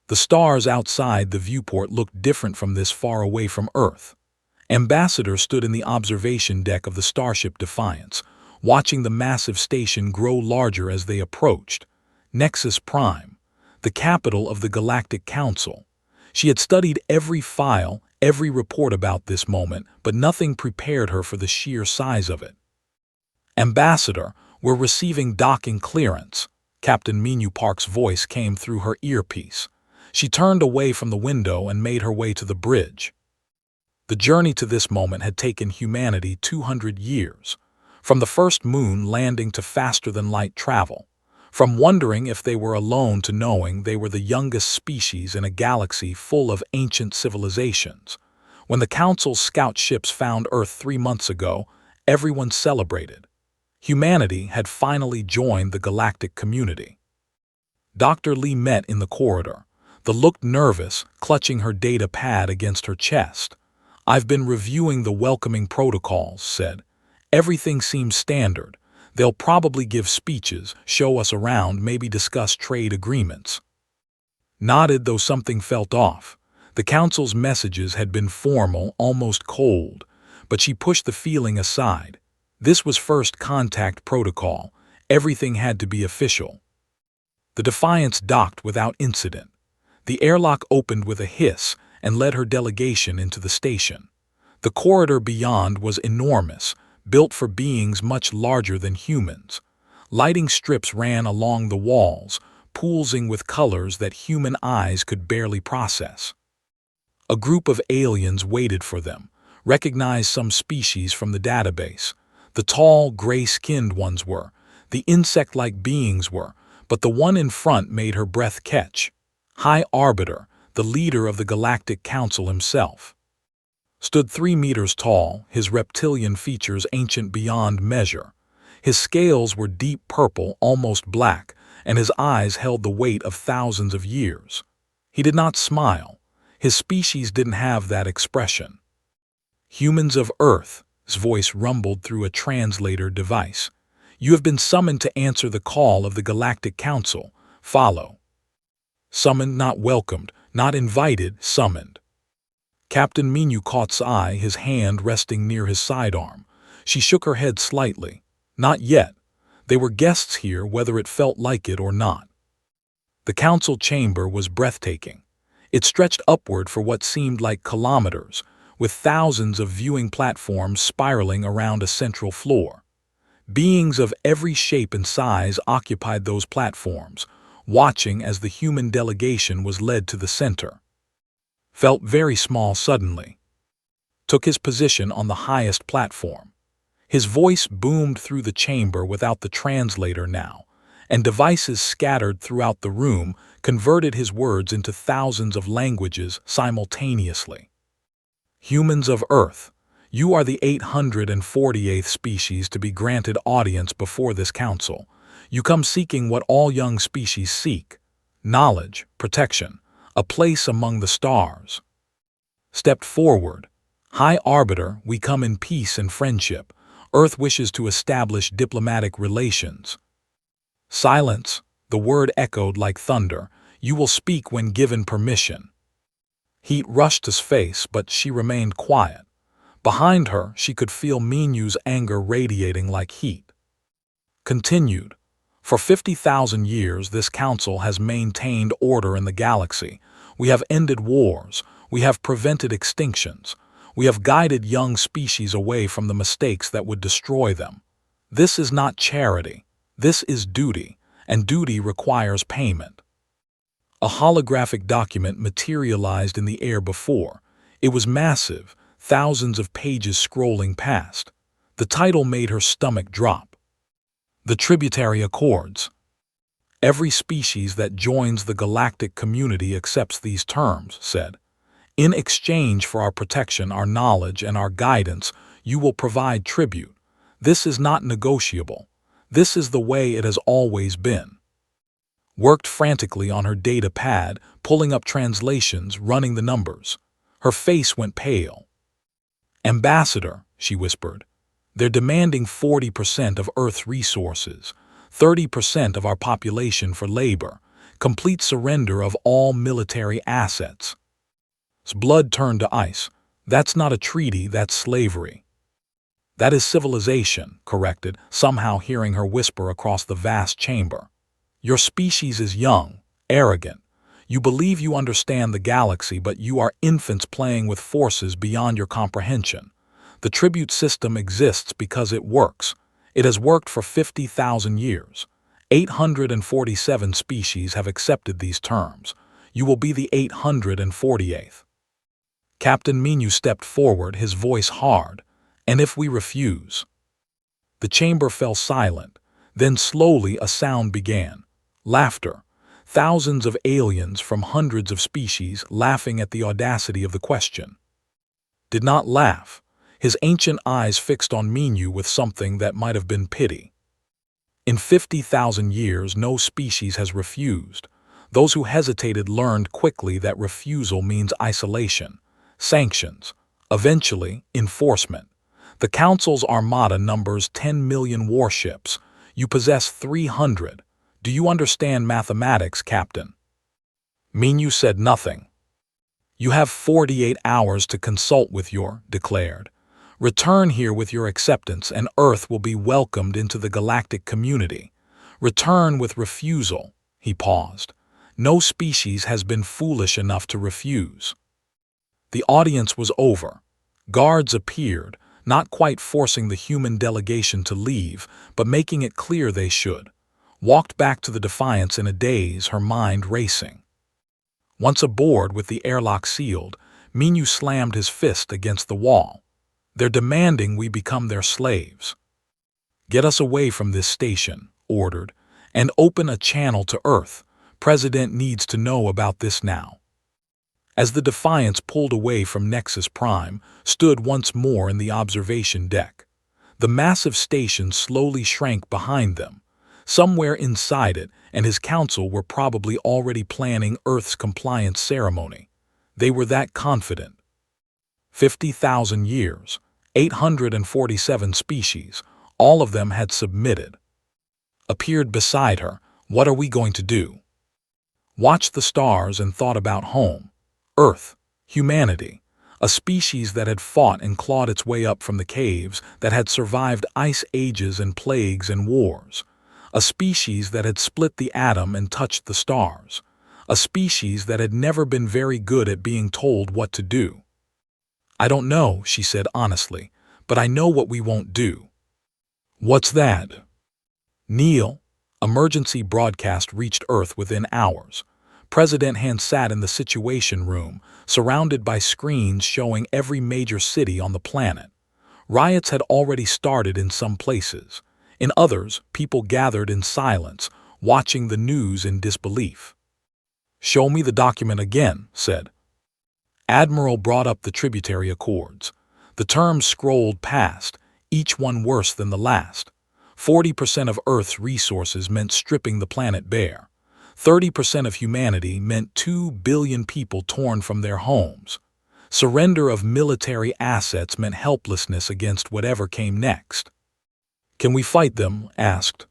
The stars outside the viewport looked different from this far away from Earth. Ambassador stood in the observation deck of the starship Defiance, watching the massive station grow larger as they approached. Nexus Prime, the capital of the Galactic Council. She had studied every file, every report about this moment, but nothing prepared her for the sheer size of it. Ambassador, we're receiving docking clearance. Captain Minu Park's voice came through her earpiece. She turned away from the window and made her way to the bridge. The journey to this moment had taken humanity 200 years. From the first moon landing to faster-than-light travel. From wondering if they were alone to knowing they were the youngest species in a galaxy full of ancient civilizations. When the Council's scout ships found Earth 3 months ago, everyone celebrated. Humanity had finally joined the galactic community. Dr. Lee met in the corridor. The looked nervous, clutching her data pad against her chest. I've been reviewing the welcoming protocols, said. Everything seems standard. They'll probably give speeches, show us around, maybe discuss trade agreements. Nodded, though something felt off. The Council's messages had been formal, almost cold, but she pushed the feeling aside. This was first contact protocol. Everything had to be official. The Defiance docked without incident. The airlock opened with a hiss and led her delegation into the station. The corridor beyond was enormous, built for beings much larger than humans. Lighting strips ran along the walls, pulsing with colors that human eyes could barely process. A group of aliens waited for them, recognized some species from the database. The tall, gray-skinned ones were, the insect-like beings were, but the one in front made her breath catch. High Arbiter, the leader of the Galactic Council himself. Stood 3 meters tall, his reptilian features ancient beyond measure. His scales were deep purple, almost black, and his eyes held the weight of thousands of years. He did not smile. His species didn't have that expression. Humans of Earth, his voice rumbled through a translator device. You have been summoned to answer the call of the Galactic Council. Follow. Summoned, not welcomed, not invited, summoned. Captain Minu caught eye, his hand resting near his sidearm. She shook her head slightly. Not yet. They were guests here whether it felt like it or not. The council chamber was breathtaking. It stretched upward for what seemed like kilometers, with thousands of viewing platforms spiraling around a central floor. Beings of every shape and size occupied those platforms, watching as the human delegation was led to the center. Felt very small suddenly. Took his position on the highest platform. His voice boomed through the chamber without the translator now, and devices scattered throughout the room converted his words into thousands of languages simultaneously. Humans of Earth, you are the 848th species to be granted audience before this council. You come seeking what all young species seek: knowledge, protection, a place among the stars. Stepped forward. High Arbiter, we come in peace and friendship. Earth wishes to establish diplomatic relations. Silence, the word echoed like thunder. You will speak when given permission. Heat rushed his face, but she remained quiet. Behind her, she could feel Minu's anger radiating like heat. Continued. For 50,000 years, this council has maintained order in the galaxy. We have ended wars. We have prevented extinctions. We have guided young species away from the mistakes that would destroy them. This is not charity. This is duty, and duty requires payment. A holographic document materialized in the air before. It was massive, thousands of pages scrolling past. The title made her stomach drop. The Tributary Accords. Every species that joins the galactic community accepts these terms, said. In exchange for our protection, our knowledge, and our guidance, you will provide tribute. This is not negotiable. This is the way it has always been. Worked frantically on her data pad, pulling up translations, running the numbers. Her face went pale. Ambassador, she whispered, they're demanding 40% of Earth's resources, 30% of our population for labor. complete surrender of all military assets. His blood turned to ice. That's not a treaty, that's slavery. That is civilization, corrected, somehow hearing her whisper across the vast chamber. Your species is young, arrogant. You believe you understand the galaxy, but you are infants playing with forces beyond your comprehension. The tribute system exists because it works. It has worked for 50,000 years. 847 species have accepted these terms. You will be the 848th. Captain Minu stepped forward, his voice hard. And if we refuse? The chamber fell silent. Then slowly a sound began. Laughter. Thousands of aliens from hundreds of species laughing at the audacity of the question. Did not laugh. His ancient eyes fixed on Minu with something that might have been pity. In 50,000 years, no species has refused. Those who hesitated learned quickly that refusal means isolation, sanctions, eventually enforcement. The Council's armada numbers 10 million warships. You possess 300. Do you understand mathematics, Captain? Minu said nothing. You have 48 hours to consult with your, declared. Return here with your acceptance and Earth will be welcomed into the galactic community. Return with refusal. He paused. No species has been foolish enough to refuse. The audience was over. Guards appeared, not quite forcing the human delegation to leave, but making it clear they should. Walked back to the Defiance in a daze, her mind racing. Once aboard with the airlock sealed, Minu slammed his fist against the wall. They're demanding we become their slaves. Get us away from this station, ordered, and open a channel to Earth. President needs to know about this now. As the Defiance pulled away from Nexus Prime, stood once more in the observation deck. The massive station slowly shrank behind them. Somewhere inside it and his council were probably already planning Earth's compliance ceremony. They were that confident. 50,000 years, 847 species, all of them had submitted. Appeared beside her. What are we going to do? Watched the stars and thought about home. Earth, humanity, a species that had fought and clawed its way up from the caves, that had survived ice ages and plagues and wars. A species that had split the atom and touched the stars. A species that had never been very good at being told what to do. I don't know, she said honestly, but I know what we won't do. What's that? Neil, emergency broadcast reached Earth within hours. President Han sat in the Situation Room, surrounded by screens showing every major city on the planet. Riots had already started in some places. In others, people gathered in silence, watching the news in disbelief. Show me the document again, said. Admiral brought up the tributary accords. The terms scrolled past, each one worse than the last. 40% of Earth's resources meant stripping the planet bare. 30% of humanity meant 2 billion people torn from their homes. Surrender of military assets meant helplessness against whatever came next. Can we fight them? Asked.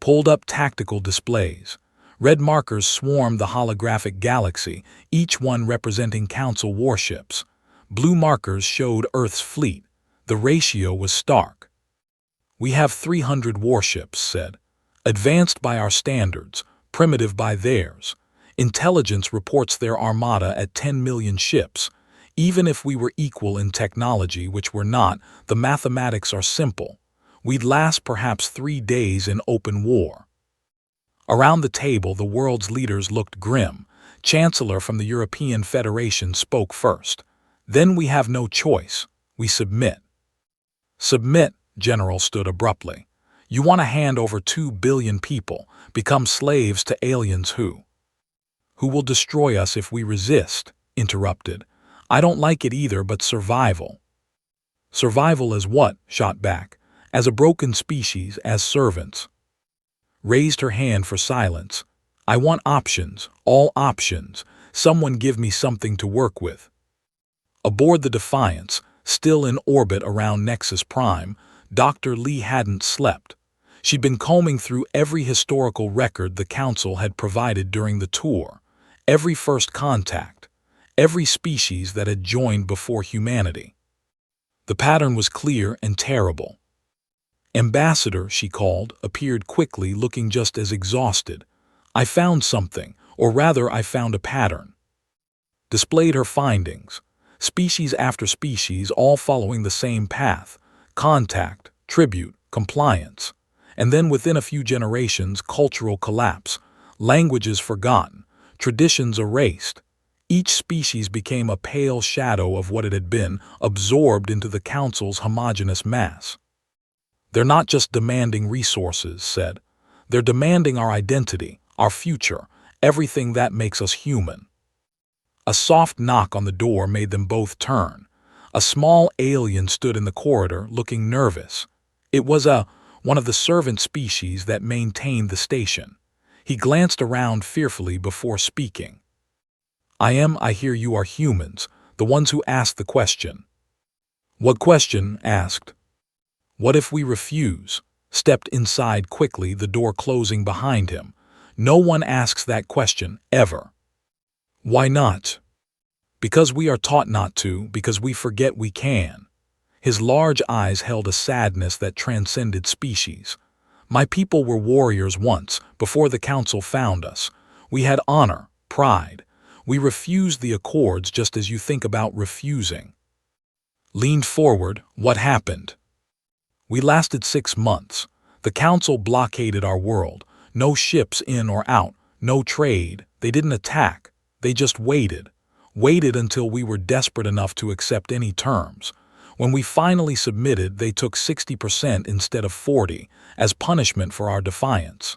Pulled up tactical displays. Red markers swarmed the holographic galaxy, each one representing Council warships. Blue markers showed Earth's fleet. The ratio was stark. We have 300 warships, said. Advanced by our standards, primitive by theirs. Intelligence reports their armada at 10 million ships. Even if we were equal in technology, which we're not, the mathematics are simple. We'd last perhaps 3 days in open war. Around the table, the world's leaders looked grim. Chancellor from the European Federation spoke first. Then we have no choice. We submit. Submit, General stood abruptly. You want to hand over 2 billion people, become slaves to aliens who will destroy us if we resist, interrupted. I don't like it either, but survival. Survival as what? Shot back. As a broken species, as servants. Raised her hand for silence. I want options, all options. Someone give me something to work with. Aboard the Defiance, still in orbit around Nexus Prime, Dr. Lee hadn't slept. She'd been combing through every historical record the Council had provided during the tour, every first contact, every species that had joined before humanity. The pattern was clear and terrible. Ambassador, she called, appeared quickly, looking just as exhausted. I found something, or rather I found a pattern. Displayed her findings, species after species, all following the same path: contact, tribute, compliance. And then within a few generations, cultural collapse, languages forgotten, traditions erased. Each species became a pale shadow of what it had been, absorbed into the Council's homogeneous mass. They're not just demanding resources, said. They're demanding our identity, our future, everything that makes us human. A soft knock on the door made them both turn. A small alien stood in the corridor, looking nervous. It was one of the servant species that maintained the station. He glanced around fearfully before speaking. I hear you are humans, the ones who asked the question. What question? Asked. What if we refuse? Stepped inside quickly, the door closing behind him. No one asks that question, ever. Why not? Because we are taught not to, because we forget we can. His large eyes held a sadness that transcended species. My people were warriors once, before the Council found us. We had honor, pride. We refused the accords just as you think about refusing. Leaned forward. What happened? We lasted 6 months. The Council blockaded our world. No ships in or out, no trade. They didn't attack. They just waited. Waited until we were desperate enough to accept any terms. When we finally submitted, they took 60% instead of 40% as punishment for our defiance.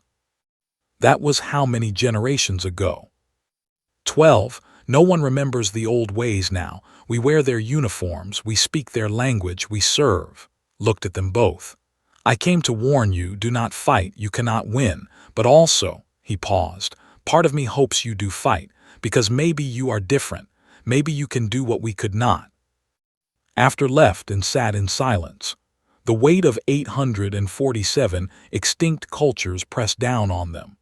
That was how many generations ago? 12. No one remembers the old ways now. We wear their uniforms, we speak their language, we serve. Looked at them both. I came to warn you, do not fight, you cannot win. But also, he paused, part of me hopes you do fight, because maybe you are different. Maybe you can do what we could not. After left and sat in silence. The weight of 847 extinct cultures pressed down on them.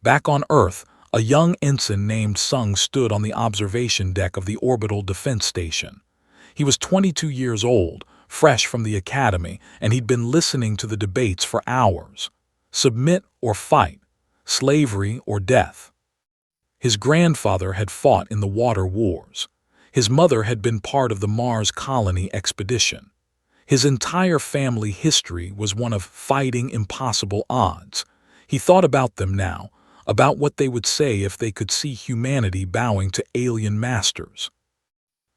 Back on Earth, a young ensign named Sung stood on the observation deck of the orbital defense station. He was 22 years old, fresh from the academy, and he'd been listening to the debates for hours. Submit or fight, slavery or death. His grandfather had fought in the water wars. His mother had been part of the Mars colony expedition. His entire family history was one of fighting impossible odds. He thought about them now, about what they would say if they could see humanity bowing to alien masters.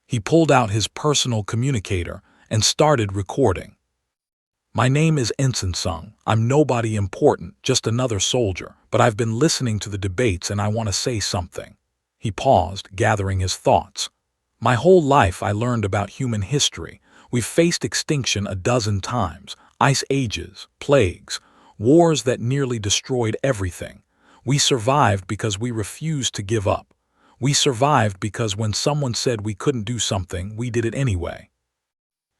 He pulled out his personal communicator and started recording. My name is Ensign Sung. I'm nobody important, just another soldier, but I've been listening to the debates and I want to say something. He paused, gathering his thoughts. My whole life I learned about human history. We've faced extinction a dozen times, ice ages, plagues, wars that nearly destroyed everything. We survived because we refused to give up. We survived because when someone said we couldn't do something, we did it anyway.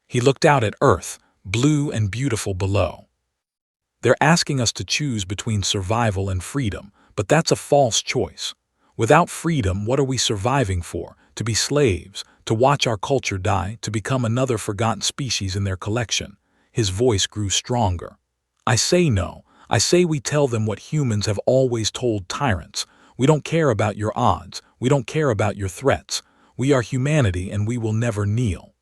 He looked out at Earth, blue and beautiful below. They're asking us to choose between survival and freedom, but that's a false choice. Without freedom, what are we surviving for? To be slaves, to watch our culture die, to become another forgotten species in their collection. His voice grew stronger. I say no. I say we tell them what humans have always told tyrants. We don't care about your odds. We don't care about your threats. We are humanity and we will never kneel.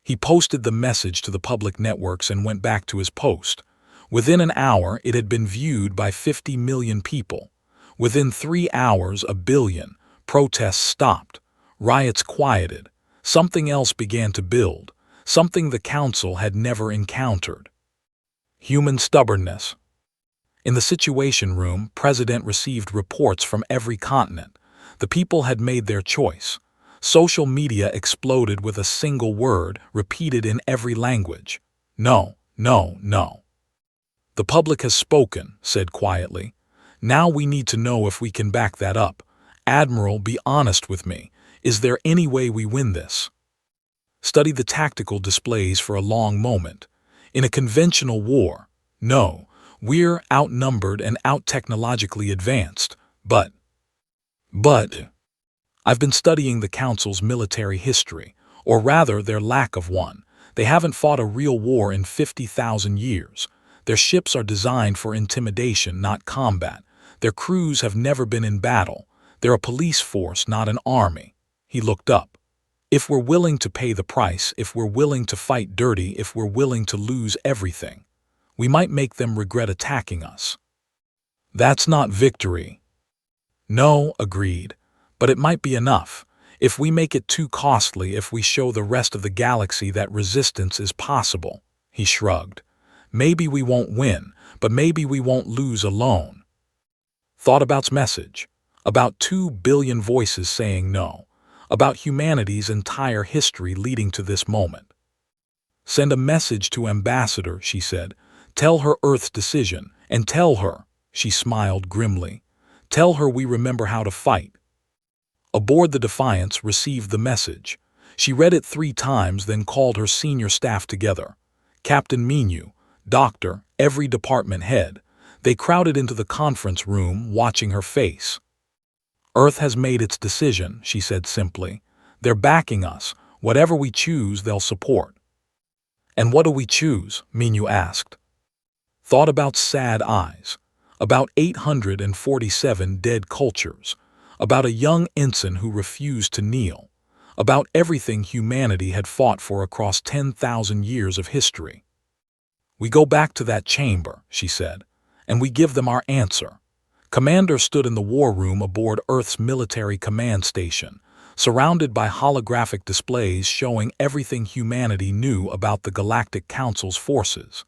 He posted the message to the public networks and went back to his post. Within an hour, it had been viewed by 50 million people. Within 3 hours, 1 billion. Protests stopped. Riots quieted. Something else began to build. Something the Council had never encountered. Human stubbornness. In the Situation Room, President received reports from every continent. The people had made their choice. Social media exploded with a single word, repeated in every language. No, no, no. The public has spoken, said quietly. Now we need to know if we can back that up. Admiral, be honest with me. Is there any way we win this? Study the tactical displays for a long moment. In a conventional war, No, we're outnumbered and out-technologically advanced. But, I've been studying the Council's military history, or rather their lack of one. They haven't fought a real war in 50,000 years. Their ships are designed for intimidation, not combat. Their crews have never been in battle. They're a police force, not an army. He looked up. If we're willing to pay the price, if we're willing to fight dirty, if we're willing to lose everything, we might make them regret attacking us. That's not victory. No, agreed. But it might be enough. If we make it too costly, if we show the rest of the galaxy that resistance is possible, he shrugged. Maybe we won't win, but maybe we won't lose alone. Thought about's message. About 2 billion voices saying no. About humanity's entire history leading to this moment. Send a message to Ambassador, she said. Tell her Earth's decision, and tell her, she smiled grimly, tell her we remember how to fight. Aboard the Defiance received the message. She read it 3 times, then called her senior staff together. Captain Menu, Doctor, every department head. They crowded into the conference room, watching her face. Earth has made its decision, she said simply. They're backing us. Whatever we choose, they'll support. And what do we choose? Menu asked. Thought about sad eyes. About 847 dead cultures. About a young ensign who refused to kneel. About everything humanity had fought for across 10,000 years of history. We go back to that chamber, she said, and we give them our answer. Commander stood in the war room aboard Earth's military command station, surrounded by holographic displays showing everything humanity knew about the Galactic Council's forces.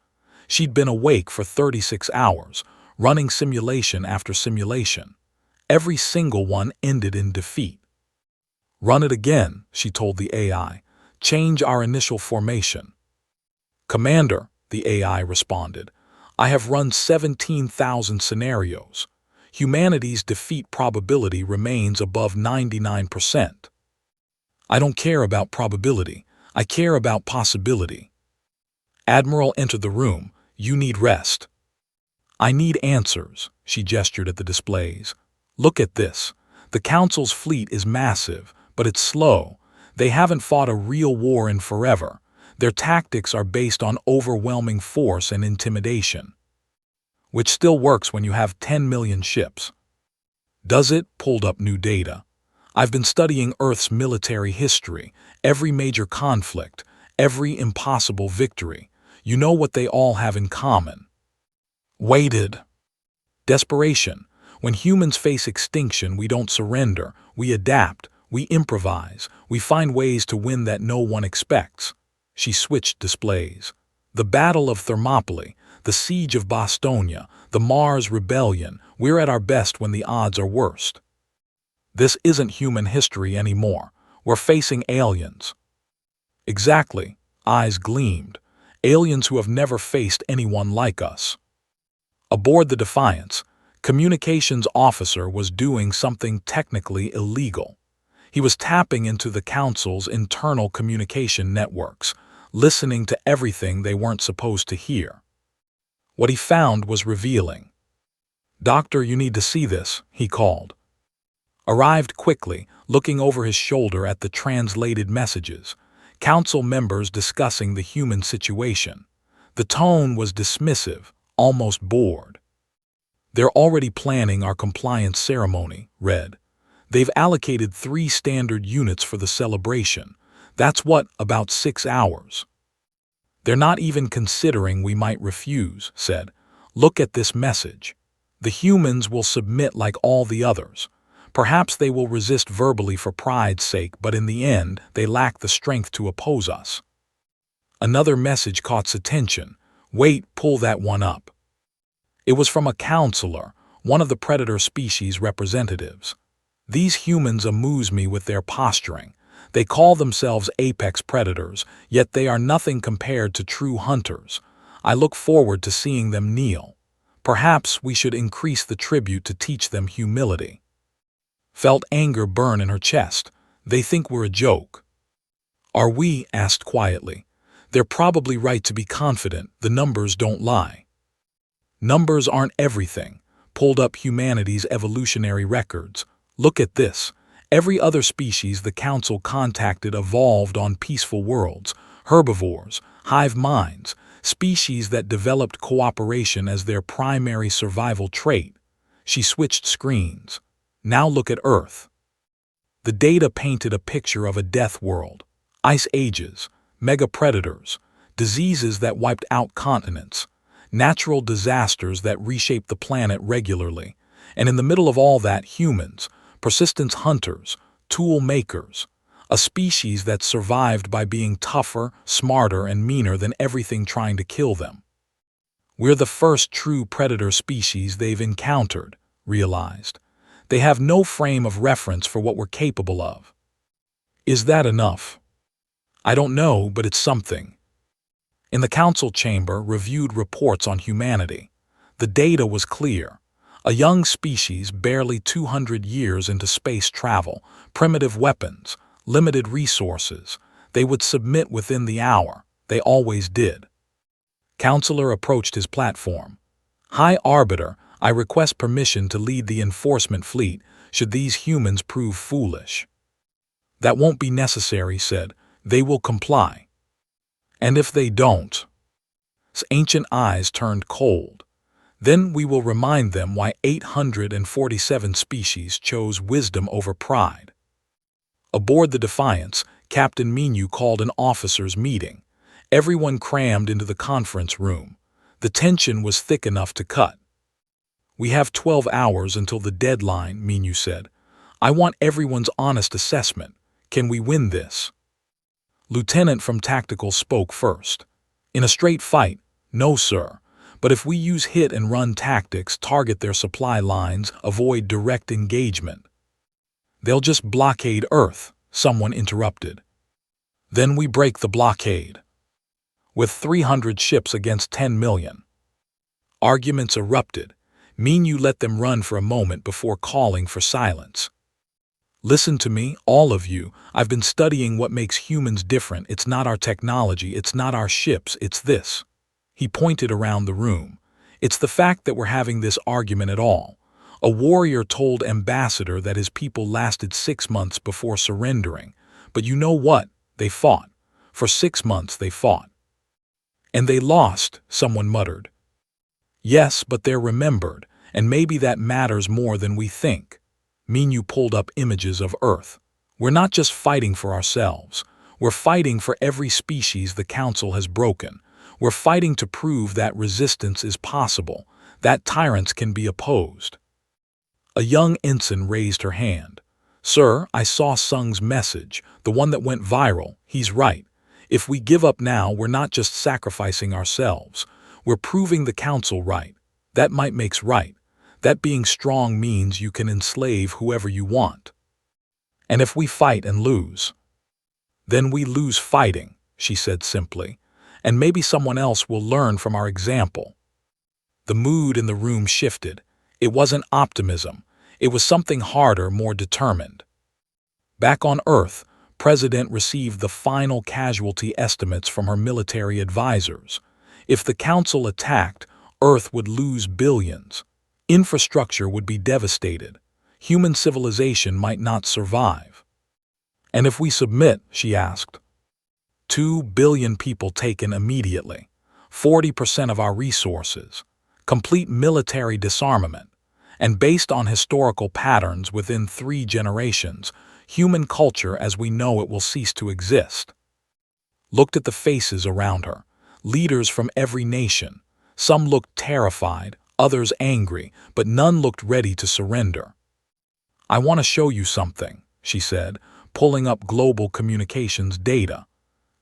She'd been awake for 36 hours, running simulation after simulation. Every single one ended in defeat. Run it again, she told the AI. Change our initial formation. Commander, the AI responded, I have run 17,000 scenarios. Humanity's defeat probability remains above 99%. I don't care about probability. I care about possibility. Admiral entered the room. You need rest. I need answers, she gestured at the displays. Look at this. The Council's fleet is massive, but it's slow. They haven't fought a real war in forever. Their tactics are based on overwhelming force and intimidation, which still works when you have 10 million ships. Does it? Pulled up new data. I've been studying Earth's military history, every major conflict, every impossible victory. You know what they all have in common. Waited. Desperation. When humans face extinction, we don't surrender. We adapt. We improvise. We find ways to win that no one expects. She switched displays. The Battle of Thermopylae, the Siege of Bostonia, the Mars Rebellion. We're at our best when the odds are worst. This isn't human history anymore. We're facing aliens. Exactly. Eyes gleamed. Aliens who have never faced anyone like us. Aboard the Defiance, communications officer was doing something technically illegal. He was tapping into the Council's internal communication networks, listening to everything they weren't supposed to hear. What he found was revealing. Doctor, you need to see this, he called. Arrived quickly, looking over his shoulder at the translated messages. Council members discussing the human situation. The tone was dismissive, almost bored. They're already planning our compliance ceremony, read. They've allocated 3 standard units for the celebration. That's what, about 6 hours. They're not even considering we might refuse, said. Look at this message. The humans will submit like all the others. Perhaps they will resist verbally for pride's sake, but in the end, they lack the strength to oppose us. Another message caught attention. Wait, pull that one up. It was from a counselor, one of the predator species representatives. These humans amuse me with their posturing. They call themselves apex predators, yet they are nothing compared to true hunters. I look forward to seeing them kneel. Perhaps we should increase the tribute to teach them humility. Felt anger burn in her chest. They think we're a joke. Are we? Asked quietly. They're probably right to be confident. The numbers don't lie. Numbers aren't everything. Pulled up humanity's evolutionary records. Look at this. Every other species the Council contacted evolved on peaceful worlds, herbivores, hive minds, species that developed cooperation as their primary survival trait. She switched screens. Now look at Earth. The data painted a picture of a death world. Ice ages, mega-predators, diseases that wiped out continents, natural disasters that reshaped the planet regularly, and in the middle of all that, humans, persistence hunters, tool makers, a species that survived by being tougher, smarter, and meaner than everything trying to kill them. We're the first true predator species they've encountered, realized. They have no frame of reference for what we're capable of. Is that enough? I don't know, but it's something. In the council chamber, reviewed reports on humanity. The data was clear. A young species barely 200 years into space travel, primitive weapons, limited resources. They would submit within the hour. They always did. Counselor approached his platform. High Arbiter, I request permission to lead the enforcement fleet should these humans prove foolish. That won't be necessary, said. They will comply. And if they don't? His ancient eyes turned cold. Then we will remind them why 847 species chose wisdom over pride. Aboard the Defiance, Captain Minu called an officers' meeting. Everyone crammed into the conference room. The tension was thick enough to cut. We have 12 hours until the deadline, Minu said. I want everyone's honest assessment. Can we win this? Lieutenant from Tactical spoke first. In a straight fight, no sir. But if we use hit-and-run tactics, target their supply lines, avoid direct engagement. They'll just blockade Earth, someone interrupted. Then we break the blockade. With 300 ships against 10 million. Arguments erupted. Minu let them run for a moment before calling for silence. Listen to me, all of you. I've been studying what makes humans different. It's not our technology, it's not our ships, it's this. He pointed around the room. It's the fact that we're having this argument at all. A warrior told Ambassador that his people lasted 6 months before surrendering. But you know what? They fought. For 6 months they fought. And they lost, someone muttered. Yes, but they're remembered, and maybe that matters more than we think. Minu pulled up images of Earth. We're not just fighting for ourselves. We're fighting for every species the Council has broken. We're fighting to prove that resistance is possible, that tyrants can be opposed. A young ensign raised her hand. Sir, I saw Sung's message, the one that went viral. He's right. If we give up now, we're not just sacrificing ourselves. We're proving the Council right. That might makes right. That being strong means you can enslave whoever you want. And if we fight and lose, then we lose fighting, she said simply, and maybe someone else will learn from our example. The mood in the room shifted. It wasn't optimism. It was something harder, more determined. Back on Earth, President received the final casualty estimates from her military advisors. If the Council attacked, Earth would lose billions. Infrastructure would be devastated. Human civilization might not survive. And if we submit, she asked. 2 billion people taken immediately. 40% of our resources. Complete military disarmament. And based on historical patterns within 3 generations, human culture as we know it will cease to exist. Looked at the faces around her. Leaders from every nation. Some looked terrified, others angry, but none looked ready to surrender. I want to show you something, she said, pulling up global communications data.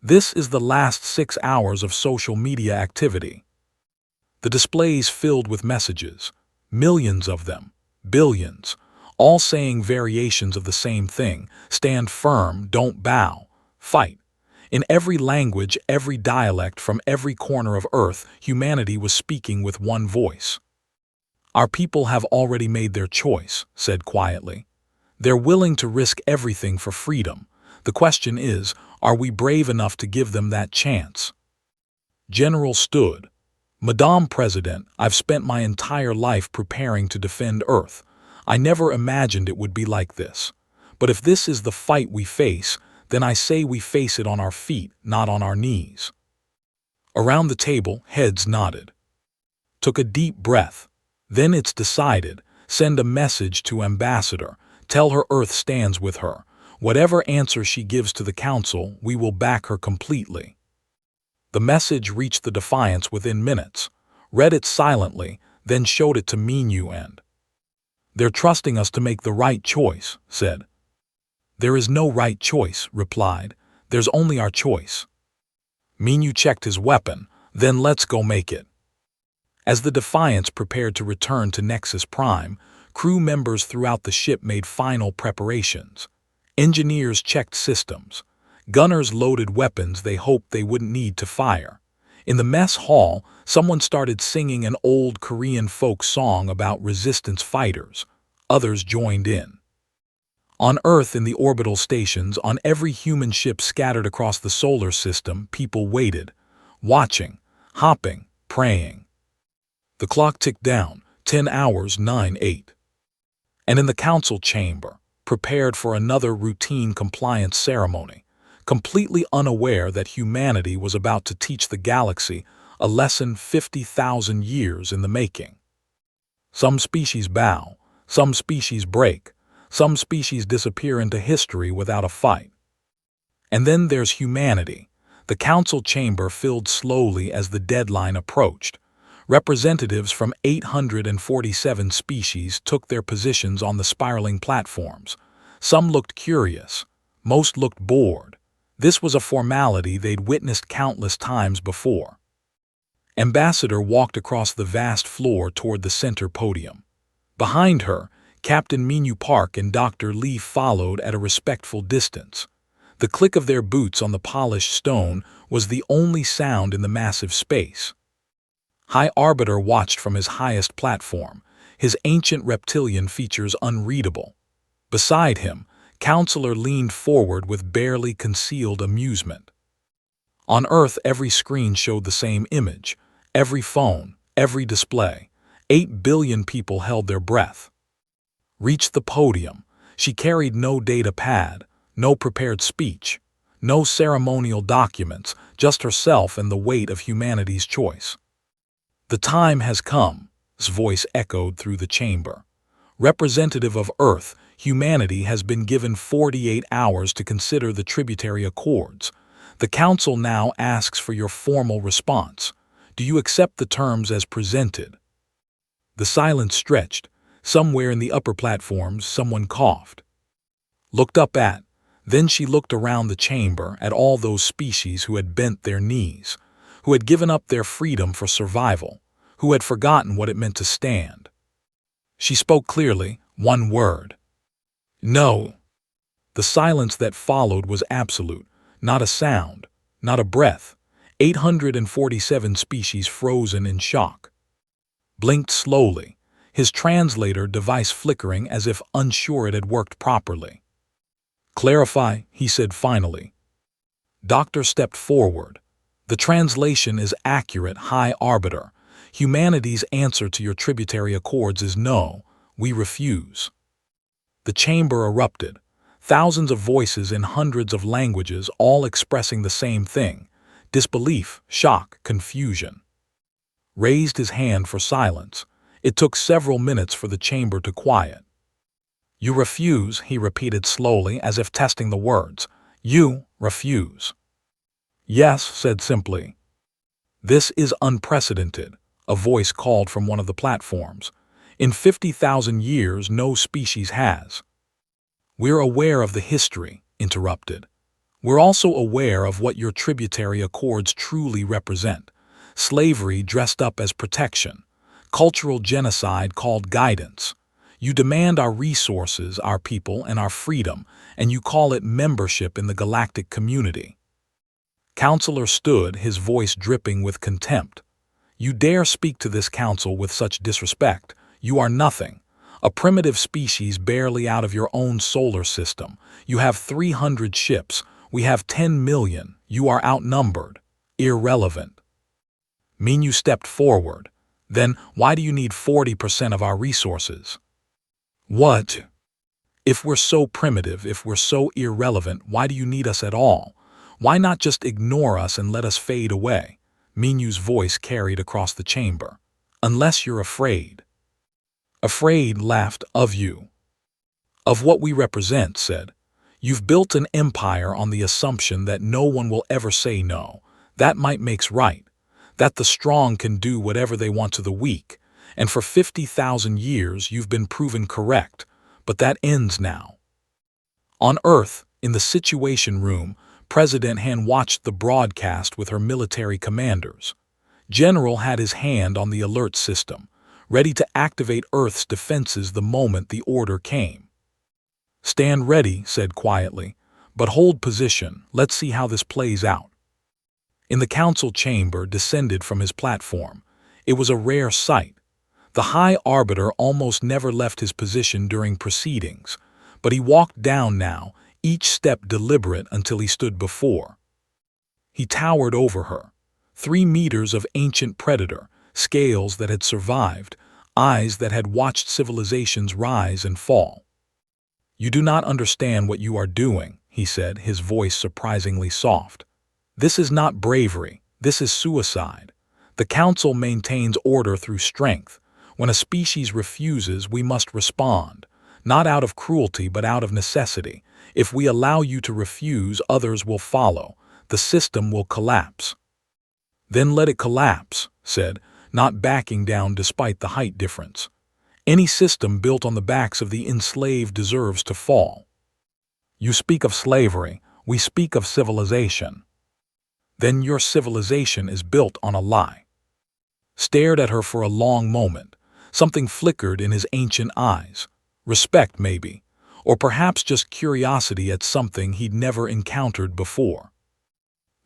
This is the last 6 hours of social media activity. The displays filled with messages, millions of them, billions, all saying variations of the same thing: stand firm, don't bow, fight. In every language, every dialect, from every corner of Earth, humanity was speaking with one voice. Our people have already made their choice, said quietly. They're willing to risk everything for freedom. The question is, are we brave enough to give them that chance? General stood. Madame President, I've spent my entire life preparing to defend Earth. I never imagined it would be like this. But if this is the fight we face, then I say we face it on our feet, not on our knees. Around the table, heads nodded. Took a deep breath. Then it's decided. Send a message to Ambassador. Tell her Earth stands with her. Whatever answer she gives to the Council, we will back her completely. The message reached the Defiance within minutes. Read it silently, then showed it to Minu and "They're trusting us to make the right choice," said. "There is no right choice," replied. "There's only our choice." Minu checked his weapon, then let's go make it. As the Defiance prepared to return to Nexus Prime, crew members throughout the ship made final preparations. Engineers checked systems. Gunners loaded weapons they hoped they wouldn't need to fire. In the mess hall, someone started singing an old Korean folk song about resistance fighters. Others joined in. On Earth, in the orbital stations, on every human ship scattered across the solar system, people waited, watching, hopping, praying. The clock ticked down, 10 hours, 9/8. And in the council chamber, prepared for another routine compliance ceremony, completely unaware that humanity was about to teach the galaxy a lesson 50,000 years in the making. Some species bow, some species break, some species disappear into history without a fight. And then there's humanity. The council chamber filled slowly as the deadline approached. Representatives from 847 species took their positions on the spiraling platforms. Some looked curious, most looked bored. This was a formality they'd witnessed countless times before. Ambassador walked across the vast floor toward the center podium. Behind her, Captain Minu Park and Dr. Lee followed at a respectful distance. The click of their boots on the polished stone was the only sound in the massive space. High Arbiter watched from his highest platform, his ancient reptilian features unreadable. Beside him, Counselor leaned forward with barely concealed amusement. On Earth, every screen showed the same image, every phone, every display. 8 billion people held their breath. Reached the podium. She carried no data pad, no prepared speech, no ceremonial documents, just herself and the weight of humanity's choice. "The time has come," his voice echoed through the chamber. "Representative of Earth, humanity has been given 48 hours to consider the tributary accords. The Council now asks for your formal response. Do you accept the terms as presented?" The silence stretched. Somewhere in the upper platforms, someone coughed. Looked up at. Then she looked around the chamber at all those species who had bent their knees, who had given up their freedom for survival, who had forgotten what it meant to stand. She spoke clearly, one word. "No." The silence that followed was absolute. Not a sound, not a breath. 847 species frozen in shock. Blinked slowly, his translator device flickering as if unsure it had worked properly. "Clarify," he said finally. Doctor stepped forward. "The translation is accurate, High Arbiter. Humanity's answer to your tributary accords is no, we refuse." The chamber erupted. Thousands of voices in hundreds of languages, all expressing the same thing: disbelief, shock, confusion. Raised his hand for silence. It took several minutes for the chamber to quiet. "You refuse," he repeated slowly, as if testing the words. "You refuse." "Yes," said simply. "This is unprecedented," a voice called from one of the platforms. "In 50,000 years, no species has." "We're aware of the history," interrupted. "We're also aware of what your tributary accords truly represent. Slavery dressed up as protection. Cultural genocide called guidance. You demand our resources, our people, and our freedom, and you call it membership in the galactic community." Counselor stood, his voice dripping with contempt. "You dare speak to this council with such disrespect. You are nothing. A primitive species barely out of your own solar system. You have 300 ships. We have 10 million. You are outnumbered. Irrelevant." Minyu stepped forward. Then, why do you need 40% of our resources? What? If we're so primitive, if we're so irrelevant, why do you need us at all? Why not just ignore us and let us fade away? Minyu's voice carried across the chamber. Unless you're afraid. Afraid, laughed, of you. Of what we represent, said. You've built an empire on the assumption that no one will ever say no. That might makes right. That the strong can do whatever they want to the weak. And for 50,000 years you've been proven correct. But that ends now. On Earth, in the Situation Room, President Han watched the broadcast with her military commanders. General had his hand on the alert system, ready to activate Earth's defenses the moment the order came. Stand ready, said quietly, but hold position. Let's see how this plays out. In the council chamber descended from his platform. It was a rare sight. The High Arbiter almost never left his position during proceedings, but he walked down now, each step deliberate until he stood before. He towered over her. 3 meters of ancient predator, scales that had survived, eyes that had watched civilizations rise and fall. You do not understand what you are doing, he said, his voice surprisingly soft. This is not bravery, this is suicide. The Council maintains order through strength. When a species refuses, we must respond, not out of cruelty but out of necessity. If we allow you to refuse, others will follow. The system will collapse. Then let it collapse, said, not backing down despite the height difference. Any system built on the backs of the enslaved deserves to fall. You speak of slavery, we speak of civilization. Then your civilization is built on a lie. Stared at her for a long moment. Something flickered in his ancient eyes. Respect, maybe, or perhaps just curiosity at something he'd never encountered before.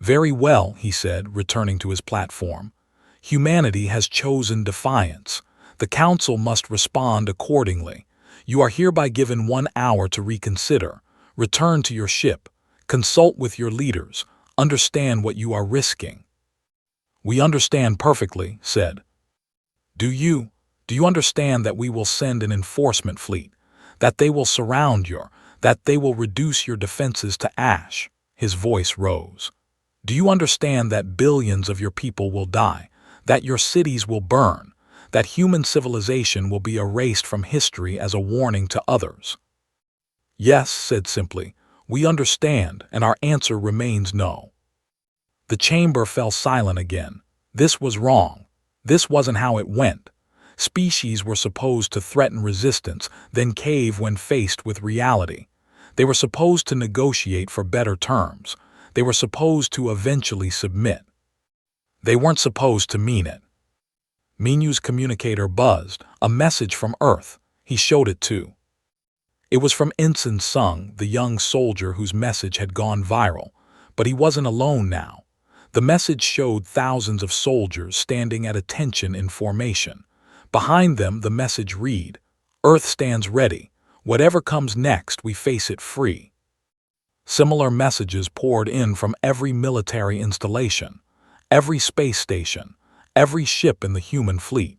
Very well, he said, returning to his platform. Humanity has chosen defiance. The Council must respond accordingly. You are hereby given 1 hour to reconsider. Return to your ship. Consult with your leaders. Understand what you are risking. We understand perfectly, said. Do you understand that we will send an enforcement fleet? That they will surround that they will reduce your defenses to ash? His voice rose. Do you understand that billions of your people will die? That your cities will burn? That human civilization will be erased from history as a warning to others? Yes, said simply, we understand, and our answer remains no. The chamber fell silent again. This was wrong. This wasn't how it went. Species were supposed to threaten resistance, then cave when faced with reality. They were supposed to negotiate for better terms. They were supposed to eventually submit. They weren't supposed to mean it. Minyu's communicator buzzed, a message from Earth. He showed it too. It was from Ensign Sung, the young soldier whose message had gone viral. But he wasn't alone now. The message showed thousands of soldiers standing at attention in formation. Behind them, the message read, Earth stands ready. Whatever comes next, we face it free. Similar messages poured in from every military installation, every space station, every ship in the human fleet.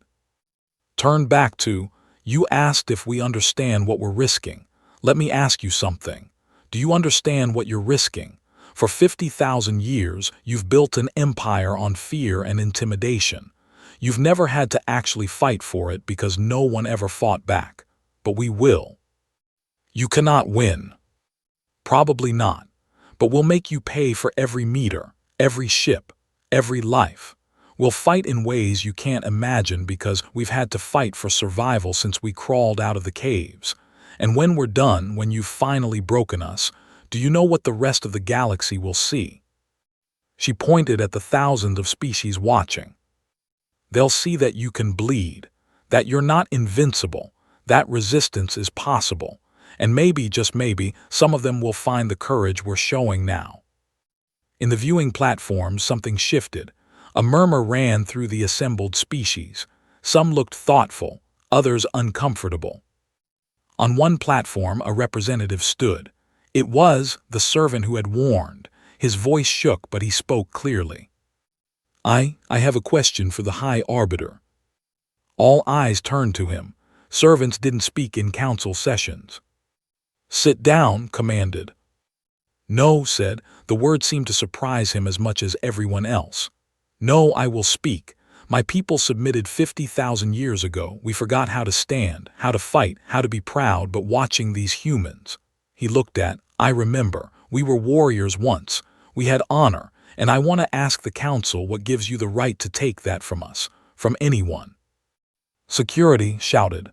Turn back to, you asked if we understand what we're risking. Let me ask you something. Do you understand what you're risking? For 50,000 years, you've built an empire on fear and intimidation. You've never had to actually fight for it because no one ever fought back. But we will. You cannot win. Probably not. But we'll make you pay for every meter, every ship, every life. We'll fight in ways you can't imagine because we've had to fight for survival since we crawled out of the caves. And when we're done, when you've finally broken us, do you know what the rest of the galaxy will see? She pointed at the thousands of species watching. They'll see that you can bleed, that you're not invincible, that resistance is possible, and maybe, just maybe, some of them will find the courage we're showing now. In the viewing platforms, something shifted. A murmur ran through the assembled species. Some looked thoughtful, others uncomfortable. On one platform, a representative stood. It was the servant who had warned. His voice shook, but he spoke clearly. I have a question for the High Arbiter. All eyes turned to him. Servants didn't speak in council sessions. Sit down, commanded. No, said. The word seemed to surprise him as much as everyone else. No, I will speak. My people submitted 50,000 years ago. We forgot how to stand, how to fight, how to be proud, but watching these humans. He looked at, I remember, we were warriors once. We had honor, and I want to ask the council what gives you the right to take that from us, from anyone. Security shouted.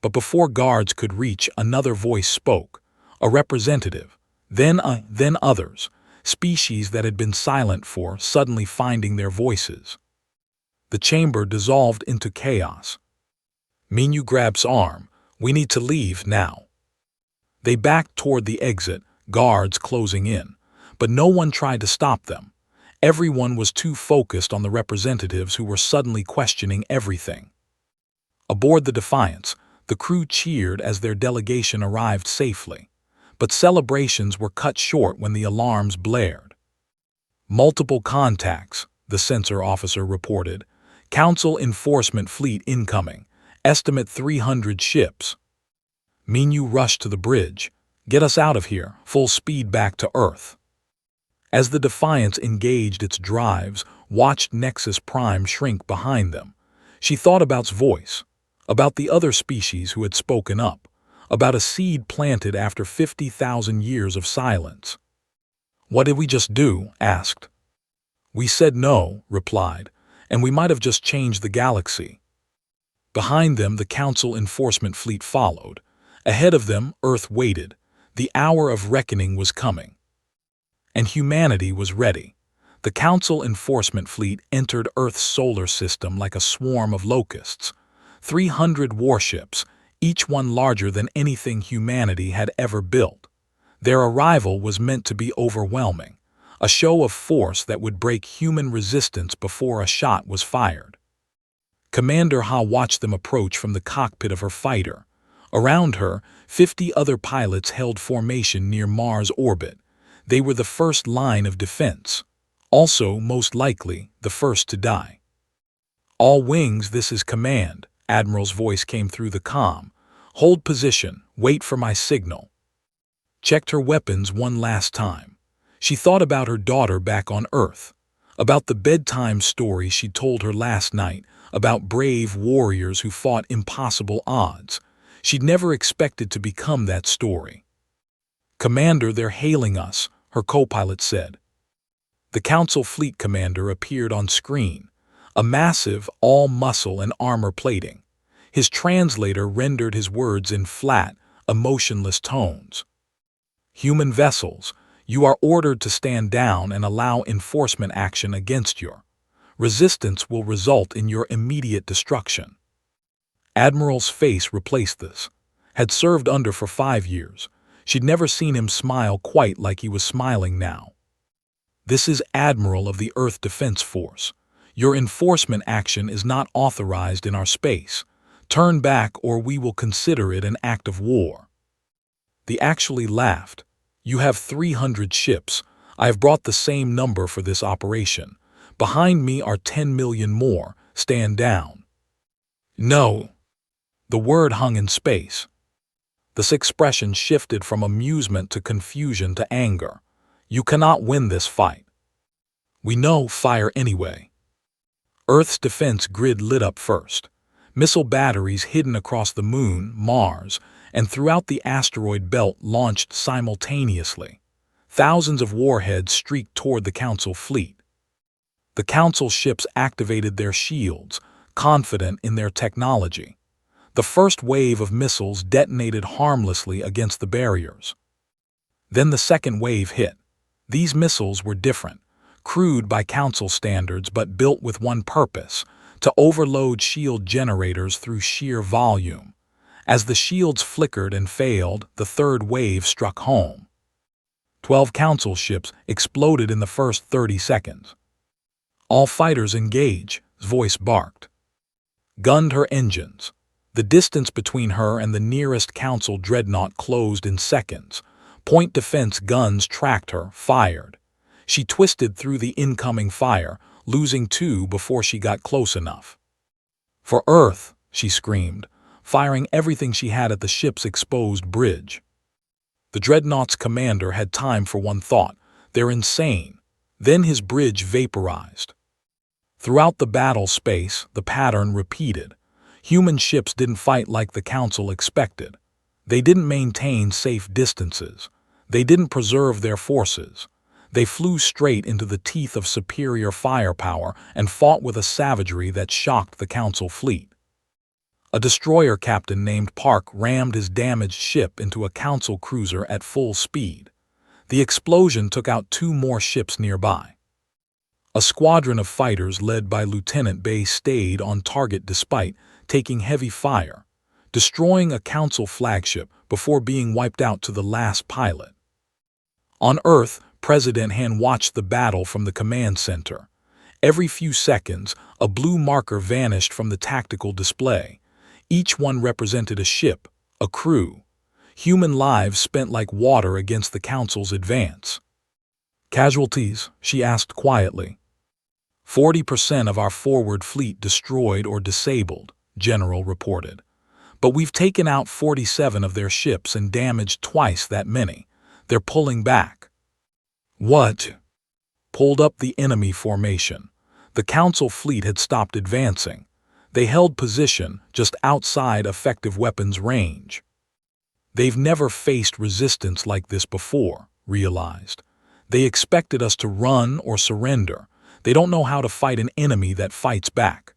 But before guards could reach, another voice spoke, a representative, then others, species that had been silent for suddenly finding their voices. The chamber dissolved into chaos. Minyu grabs arm. We need to leave now. They backed toward the exit, guards closing in, but no one tried to stop them. Everyone was too focused on the representatives who were suddenly questioning everything. Aboard the Defiance, the crew cheered as their delegation arrived safely, but celebrations were cut short when the alarms blared. Multiple contacts, the sensor officer reported. Council enforcement fleet incoming. Estimate 300 ships. Minyu rushed to the bridge. Get us out of here, full speed back to Earth. As the Defiance engaged its drives, watched Nexus Prime shrink behind them. She thought about's voice, about the other species who had spoken up, about a seed planted after 50,000 years of silence. What did we just do? Asked. We said no, replied, and we might have just changed the galaxy. Behind them, the Council enforcement fleet followed. Ahead of them, Earth waited. The hour of reckoning was coming. And humanity was ready. The Council enforcement fleet entered Earth's solar system like a swarm of locusts. 300 warships, each one larger than anything humanity had ever built. Their arrival was meant to be overwhelming, a show of force that would break human resistance before a shot was fired. Commander Ha watched them approach from the cockpit of her fighter. Around her, 50 other pilots held formation near Mars' orbit. They were the first line of defense, also, most likely, the first to die. All wings, this is command, Admiral's voice came through the comm. Hold position, wait for my signal. Checked her weapons one last time. She thought about her daughter back on Earth, about the bedtime story she'd told her last night, about brave warriors who fought impossible odds. She'd never expected to become that story. Commander, they're hailing us, her co-pilot said. The Council Fleet Commander appeared on screen, a massive, all-muscle and armor plating. His translator rendered his words in flat, emotionless tones. Human vessels, you are ordered to stand down and allow enforcement action against you. Resistance will result in your immediate destruction. Admiral's face replaced this. Had served under for 5 years. She'd never seen him smile quite like he was smiling now. This is Admiral of the Earth Defense Force. Your enforcement action is not authorized in our space. Turn back or we will consider it an act of war. They actually laughed. You have 300 ships. I have brought the same number for this operation. Behind me are 10 million more. Stand down. No. The word hung in space. This expression shifted from amusement to confusion to anger. You cannot win this fight. We know, fire anyway. Earth's defense grid lit up first. Missile batteries hidden across the Moon, Mars, and throughout the asteroid belt launched simultaneously. Thousands of warheads streaked toward the Council fleet. The Council ships activated their shields, confident in their technology. The first wave of missiles detonated harmlessly against the barriers. Then the second wave hit. These missiles were different, crude by Council standards but built with one purpose, to overload shield generators through sheer volume. As the shields flickered and failed, the third wave struck home. 12 Council ships exploded in the first 30 seconds. All fighters engage, voice barked. Gunned her engines. The distance between her and the nearest Council dreadnought closed in seconds. Point defense guns tracked her, fired. She twisted through the incoming fire, losing 2 before she got close enough. "For Earth!" she screamed, firing everything she had at the ship's exposed bridge. The dreadnought's commander had time for one thought: they're insane. Then his bridge vaporized. Throughout the battle space, the pattern repeated. Human ships didn't fight like the Council expected. They didn't maintain safe distances. They didn't preserve their forces. They flew straight into the teeth of superior firepower and fought with a savagery that shocked the Council fleet. A destroyer captain named Park rammed his damaged ship into a Council cruiser at full speed. The explosion took out 2 more ships nearby. A squadron of fighters led by Lieutenant Bay stayed on target despite taking heavy fire, destroying a Council flagship before being wiped out to the last pilot. On Earth, President Han watched the battle from the command center. Every few seconds, a blue marker vanished from the tactical display. Each one represented a ship, a crew. Human lives spent like water against the Council's advance. "Casualties?" she asked quietly. 40% of our forward fleet destroyed or disabled," General reported. "But we've taken out 47 of their ships and damaged twice that many. They're pulling back." "What?" "Pulled up the enemy formation. The Council fleet had stopped advancing. They held position just outside effective weapons range." "They've never faced resistance like this before," realized. "They expected us to run or surrender. They don't know how to fight an enemy that fights back."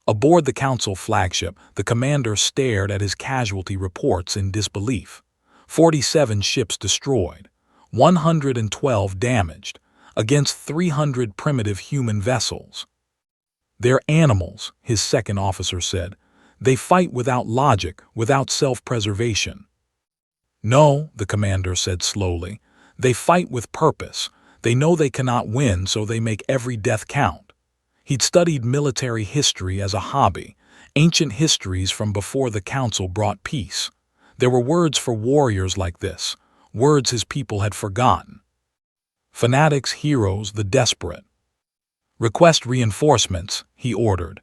Aboard the Council flagship, the commander stared at his casualty reports in disbelief. 47 ships destroyed, 112 damaged, against 300 primitive human vessels. "They're animals," his second officer said. "They fight without logic, without self-preservation." "No," the commander said slowly. "They fight with purpose. They know they cannot win, so they make every death count." He'd studied military history as a hobby, ancient histories from before the Council brought peace. There were words for warriors like this, words his people had forgotten. Fanatics, heroes, the desperate. "Request reinforcements," he ordered.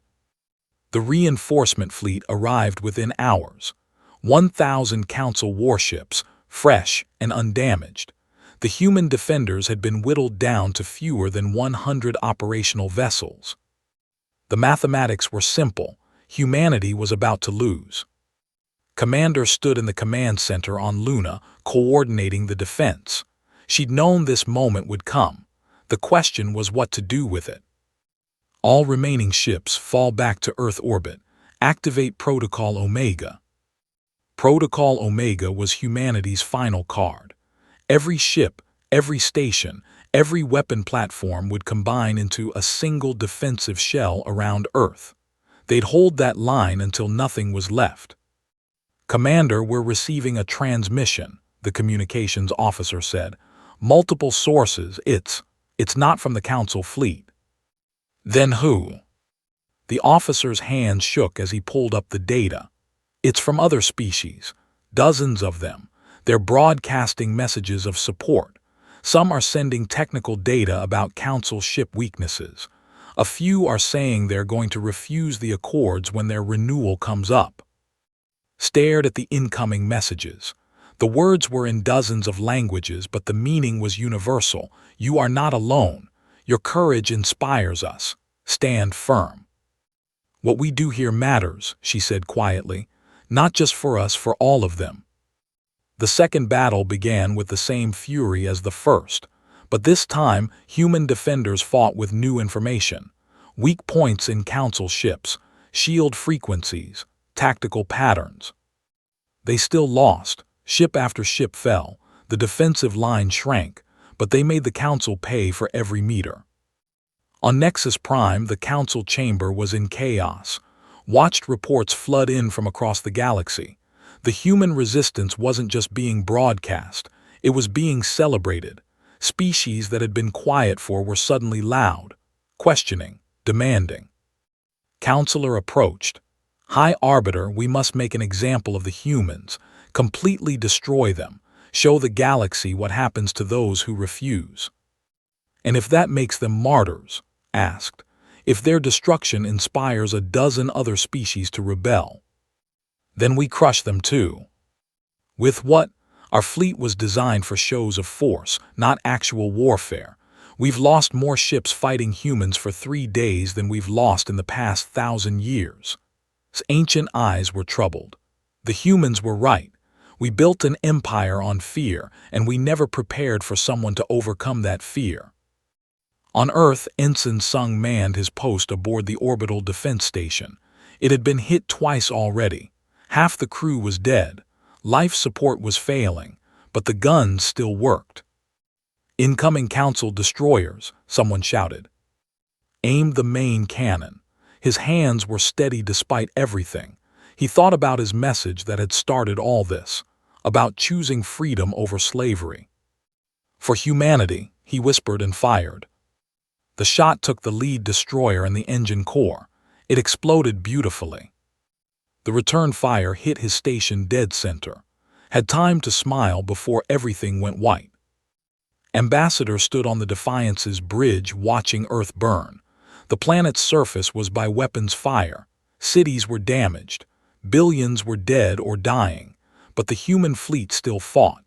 The reinforcement fleet arrived within hours. 1,000 Council warships, fresh and undamaged. The human defenders had been whittled down to fewer than 100 operational vessels. The mathematics were simple. Humanity was about to lose. Commander stood in the command center on Luna, coordinating the defense. She'd known this moment would come. The question was what to do with it. "All remaining ships fall back to Earth orbit. Activate Protocol Omega." Protocol Omega was humanity's final card. Every ship, every station, every weapon platform would combine into a single defensive shell around Earth. They'd hold that line until nothing was left. "Commander, we're receiving a transmission," the communications officer said. "Multiple sources. It's not from the Council fleet." "Then who?" The officer's hand shook as he pulled up the data. "It's from other species. Dozens of them. They're broadcasting messages of support. Some are sending technical data about Council ship weaknesses. A few are saying they're going to refuse the accords when their renewal comes up." Stared at the incoming messages. The words were in dozens of languages, but the meaning was universal. "You are not alone. Your courage inspires us. Stand firm." "What we do here matters," she said quietly. "Not just for us, for all of them." The second battle began with the same fury as the first, but this time human defenders fought with new information. Weak points in Council ships, shield frequencies, tactical patterns. They still lost. Ship after ship fell. The defensive line shrank, but they made the Council pay for every meter. On Nexus Prime, the Council chamber was in chaos. Watched reports flood in from across the galaxy. The human resistance wasn't just being broadcast, it was being celebrated. Species that had been quiet were suddenly loud, questioning, demanding. Counselor approached. "High Arbiter, we must make an example of the humans, completely destroy them, show the galaxy what happens to those who refuse. And if that makes them martyrs, asked. "If their destruction inspires a dozen other species to rebel, then we crush them too." With what? Our fleet was designed for shows of force, not actual warfare. We've lost more ships fighting humans for 3 days than we've lost in the past 1,000 years. His ancient eyes were troubled. The humans were right. We built an empire on fear, and we never prepared for someone to overcome that fear. On Earth, Ensign Sung manned his post aboard the orbital defense station. It had been hit twice already. Half the crew was dead. Life support was failing, but the guns still worked. "Incoming Council destroyers," someone shouted. Aimed the main cannon. His hands were steady despite everything. He thought about his message that had started all this, about choosing freedom over slavery. "For humanity," he whispered and fired. The shot took the lead destroyer and the engine core. It exploded beautifully. The return fire hit his station dead center. Had time to smile before everything went white. Ambassador stood on the Defiance's bridge watching Earth burn. The planet's surface was by weapons fire. Cities were damaged. Billions were dead or dying, but the human fleet still fought.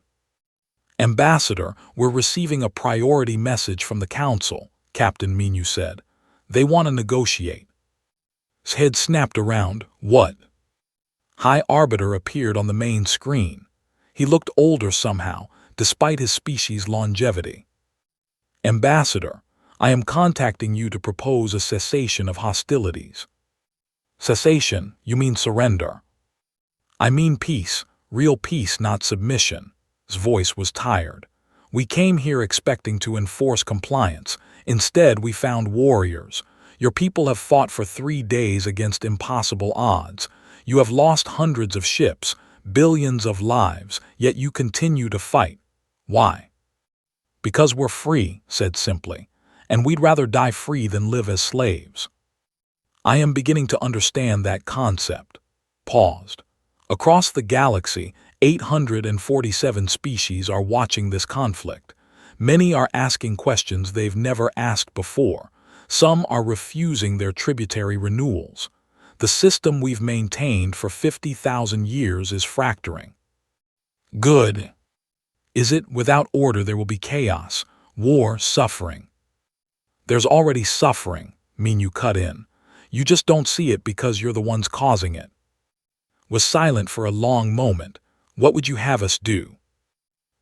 "Ambassador, we're receiving a priority message from the Council," Captain Minu said. "They want to negotiate." His head snapped around. "What?" High Arbiter appeared on the main screen. He looked older somehow, despite his species' longevity. "Ambassador, I am contacting you to propose a cessation of hostilities." "Cessation? You mean surrender?" "I mean peace, real peace, not submission." His voice was tired. "We came here expecting to enforce compliance. Instead, we found warriors. Your people have fought for 3 days against impossible odds. You have lost hundreds of ships, billions of lives, yet you continue to fight. Why?" "Because we're free," said simply, "and we'd rather die free than live as slaves." "I am beginning to understand that concept." Paused. "Across the galaxy, 847 species are watching this conflict. Many are asking questions they've never asked before. Some are refusing their tributary renewals. The system we've maintained for 50,000 years is fracturing." "Good. Is it? Without order there will be chaos, war, suffering." "There's already suffering," Minu cut in. "You just don't see it because you're the ones causing it." Was silent for a long moment. What would you have us do?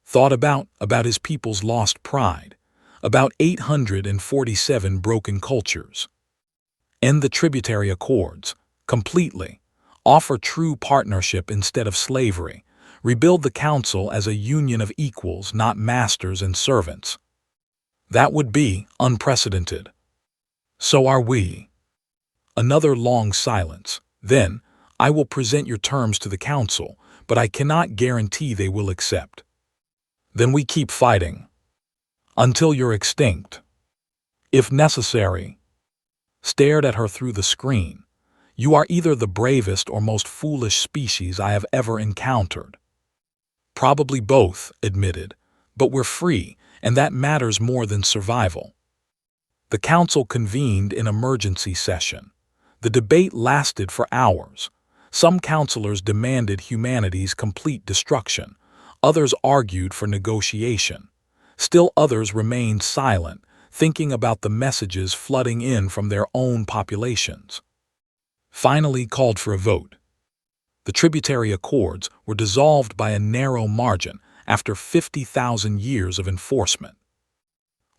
Thought about his people's lost pride, about 847 broken cultures. End the tributary accords, completely. Offer true partnership instead of slavery. Rebuild the council as a union of equals, not masters and servants. That would be unprecedented. So are we. Another long silence. Then, "I will present your terms to the council, but I cannot guarantee they will accept." "Then we keep fighting. Until you're extinct. If necessary." Stared at her through the screen. "You are either the bravest or most foolish species I have ever encountered." "Probably both," admitted. "But we're free, and that matters more than survival." The council convened in emergency session. The debate lasted for hours. Some councilors demanded humanity's complete destruction. Others argued for negotiation. Still others remained silent, thinking about the messages flooding in from their own populations. Finally called for a vote. The tributary accords were dissolved by a narrow margin after 50,000 years of enforcement.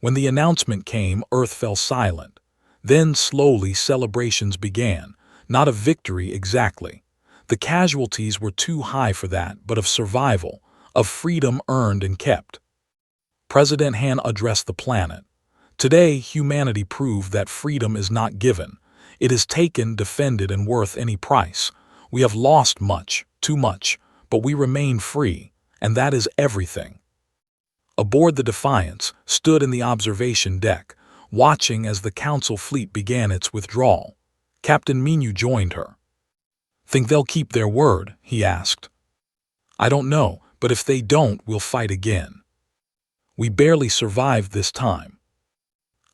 When the announcement came, Earth fell silent. Then slowly celebrations began, not of victory exactly. The casualties were too high for that, but of survival, of freedom earned and kept. President Han addressed the planet. "Today, humanity proved that freedom is not given. It is taken, defended, and worth any price. We have lost much, too much, but we remain free, and that is everything." Aboard the Defiance, stood in the observation deck, watching as the council fleet began its withdrawal. Captain Minu joined her. "Think they'll keep their word?" he asked. "I don't know, but if they don't, we'll fight again. We barely survived this time."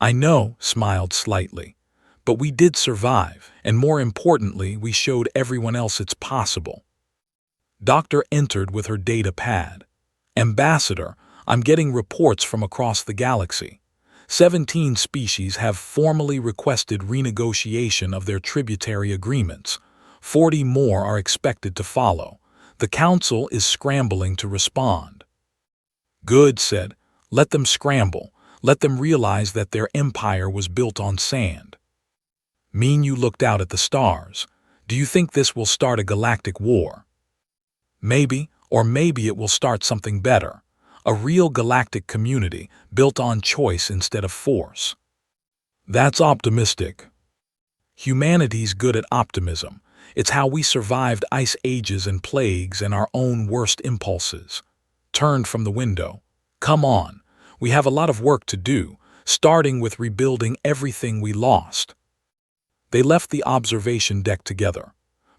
I know, smiled slightly. But we did survive, and more importantly, we showed everyone else it's possible. Doctor entered with her data pad. Ambassador, I'm getting reports from across the galaxy. 17 species have formally requested renegotiation of their tributary agreements. 40 more are expected to follow. The Council is scrambling to respond. Good, said. Let them scramble. Let them realize that their empire was built on sand. Mean you looked out at the stars. Do you think this will start a galactic war? Maybe, or maybe it will start something better. A real galactic community built on choice instead of force. That's optimistic. Humanity's good at optimism. It's how we survived ice ages and plagues and our own worst impulses. Turned from the window. Come on, we have a lot of work to do, starting with rebuilding everything we lost. They left the observation deck together.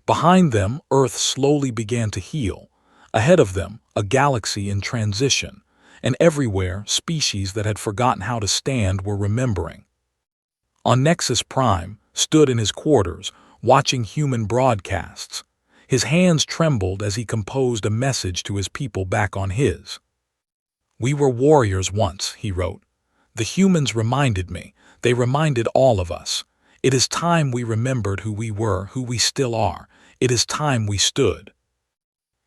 Behind them, Earth slowly began to heal. Ahead of them, a galaxy in transition. And everywhere, species that had forgotten how to stand were remembering. On Nexus Prime, stood in his quarters, watching human broadcasts. His hands trembled as he composed a message to his people back on his. We were warriors once, he wrote. The humans reminded me. They reminded all of us. It is time we remembered who we were, who we still are. It is time we stood.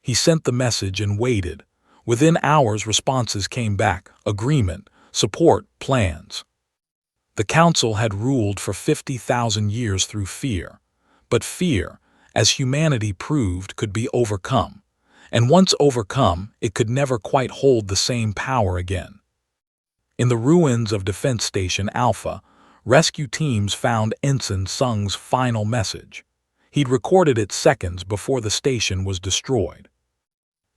He sent the message and waited. Within hours, responses came back: agreement, support, plans. The Council had ruled for 50,000 years through fear. But fear, as humanity proved, could be overcome. And once overcome, it could never quite hold the same power again. In the ruins of Defense Station Alpha, rescue teams found Ensign Sung's final message. He'd recorded it seconds before the station was destroyed.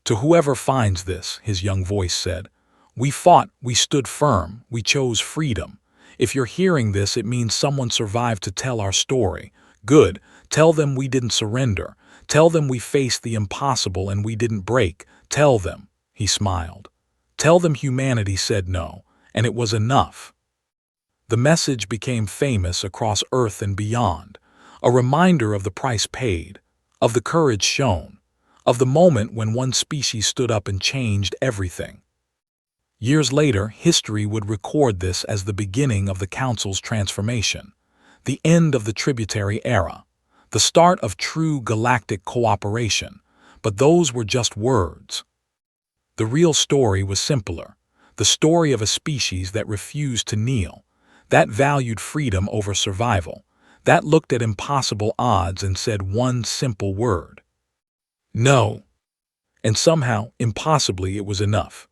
To whoever finds this, his young voice said, we fought, we stood firm, we chose freedom. If you're hearing this, it means someone survived to tell our story. Good, tell them we didn't surrender. Tell them we faced the impossible and we didn't break. Tell them, he smiled. Tell them humanity said no, and it was enough. The message became famous across Earth and beyond, a reminder of the price paid, of the courage shown, of the moment when one species stood up and changed everything. Years later, history would record this as the beginning of the Council's transformation, the end of the tributary era, the start of true galactic cooperation, but those were just words. The real story was simpler, the story of a species that refused to kneel, that valued freedom over survival, that looked at impossible odds and said one simple word. No. And somehow, impossibly, it was enough.